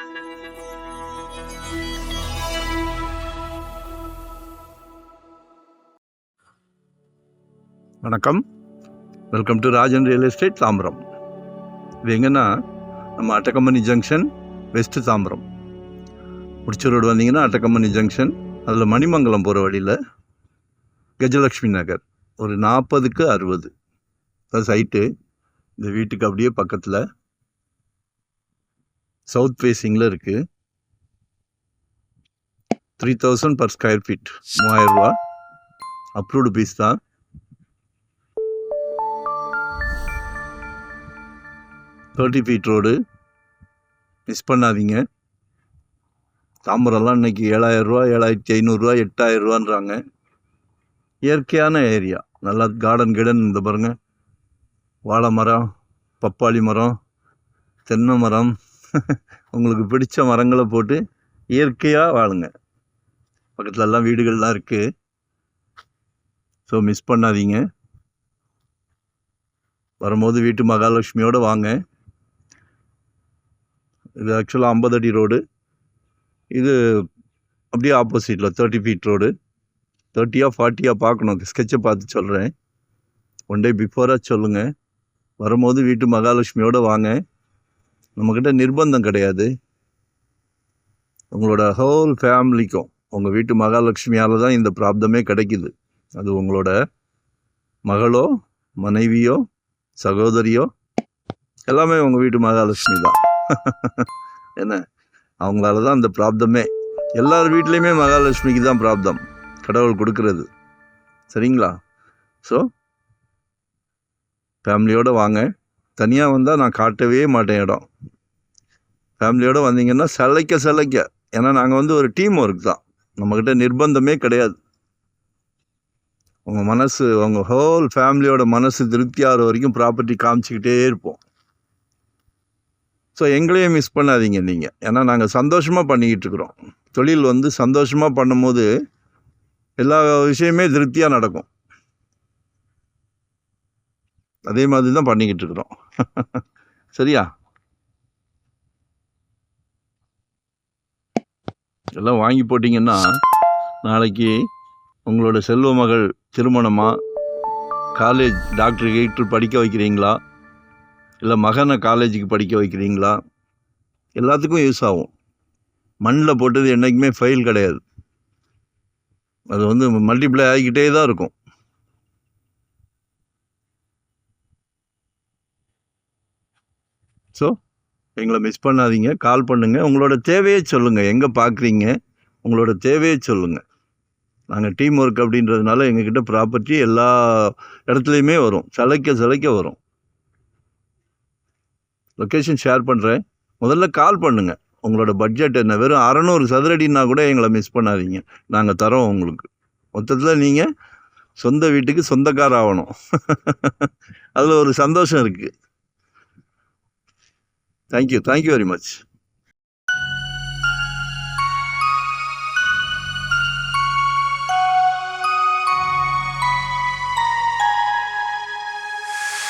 வணக்கம், welcome to Rajan real estate Tambaram. இது எங்கன்னா நம்ம அட்டகம்பனி ஜங்ஷன் வெஸ்ட்டு தாம்பரம். முடிச்ச ரோடு வந்தீங்கன்னா அட்டகம்பனி ஜங்ஷன், அதில் மணிமங்கலம் போகிற வழியில் கஜலக்ஷ்மி நகர் ஒரு 40க்கு 60 அது சைட்டு. இந்த வீட்டுக்கு அப்படியே பக்கத்தில் சவுத் ஃபேஸிங்கில் இருக்குது. 3000 per ஸ்கொயர் ஃபீட், 3000 ரூபா அப்ரூவ்டு பீஸ் தான். தேர்ட்டி ஃபீட் ரோடு, மிஸ் பண்ணாதீங்க. தாம்பரம்லாம் இன்றைக்கி 7000 ரூபா, 7500 ரூபா, 8000 ரூபான்றாங்க. இயற்கையான ஏரியா, நல்லா கார்டன் இந்த பாருங்கள், வாழை மரம், பப்பாளி மரம், தென்னை மரம், உங்களுக்கு பிடிச்ச மரங்களை போட்டு இயற்கையாக வாழுங்க. பக்கத்தில் எல்லாம் வீடுகள்லாம் இருக்குது. ஸோ மிஸ் பண்ணாதீங்க. வரும்போது வீட்டு மகாலட்சுமியோடு வாங்க. இது ஆக்சுவலாக 50 அடி ரோடு. இது அப்படியே ஆப்போசிட்டில் 30 ஃபீட் ரோடு. 30 40 பார்க்கணும், ஸ்கெட்சை பார்த்து சொல்கிறேன். ஒன் டே பிஃபோராக சொல்லுங்கள். வரும்போது வீட்டு மகாலட்சுமியோடு வாங்க. நம்மக்கிட்ட நிர்பந்தம் கிடையாது. உங்களோட ஹோல் ஃபேமிலிக்கும் உங்கள் வீட்டு மகாலட்சுமியால் தான் இந்த ப்ராப்ளமே கிடைக்குது. அது உங்களோட மகளோ, மனைவியோ, சகோதரியோ, எல்லாமே உங்கள் வீட்டு மகாலட்சுமி தான். என்ன, அவங்களால தான் அந்த ப்ராப்ளமே. எல்லார் வீட்லேயுமே மகாலட்சுமிக்கு தான் ப்ராப்ளம், கடவுள் கொடுக்கறது. சரிங்களா? ஸோ ஃபேமிலியோடு வாங்க. தனியாக வந்தால் நான் காட்டவே மாட்டேன் இடம். ஃபேமிலியோடு வந்தீங்கன்னா சளைக்க, ஏன்னா நாங்கள் ஒரு டீம் ஒர்க் தான், நம்மக்கிட்ட நிர்பந்தமே கிடையாது. உங்கள் மனசு, உங்கள் ஹோல் ஃபேமிலியோட மனசு திருப்தியாகிற வரைக்கும் ப்ராப்பர்ட்டி காமிச்சிக்கிட்டே இருப்போம். ஸோ எங்களையும் மிஸ் பண்ணாதீங்க நீங்கள், ஏன்னா நாங்கள் சந்தோஷமாக பண்ணிக்கிட்டு இருக்கிறோம். தொழில் சந்தோஷமாக பண்ணும்போது எல்லா விஷயமே திருப்தியாக நடக்கும். அதே மாதிரி தான் பண்ணிக்கிட்டு இருக்கிறோம். சரியா? எல்லாம் வாங்கி போட்டிங்கன்னா நாளைக்கு உங்களோட செல்வ மகள் திருமணமாக, காலேஜ் டாக்டர் படிக்க வைக்கிறீங்களா, இல்லை மகனை காலேஜுக்கு படிக்க வைக்கிறீங்களா, எல்லாத்துக்கும் யூஸ் ஆகும். மண்ணில் போட்டது என்றைக்குமே ஃபெயில் கிடையாது. அது மல்டிப்ளை ஆகிக்கிட்டே தான் இருக்கும். ஸோ எங்களை மிஸ் பண்ணாதீங்க, கால் பண்ணுங்கள். உங்களோட தேவையை சொல்லுங்கள், எங்கே பார்க்குறீங்க, உங்களோட தேவையை சொல்லுங்கள். நாங்கள் டீம் ஒர்க் அப்படின்றதுனால எங்ககிட்ட ப்ராப்பர்ட்டி எல்லா இடத்துலையுமே வரும், சளைக்க வரும். லொக்கேஷன் ஷேர் பண்ணுறேன், முதல்ல கால் பண்ணுங்கள். உங்களோட பட்ஜெட் என்ன? வெறும் 600 சதுரடின்னா கூட எங்களை மிஸ் பண்ணாதீங்க, நாங்கள் தரோம் உங்களுக்கு. மொத்தத்தில் நீங்கள் சொந்த வீட்டுக்கு சொந்தக்கார ஆகணும். அதில் ஒரு சந்தோஷம் இருக்குது. Thank you very much.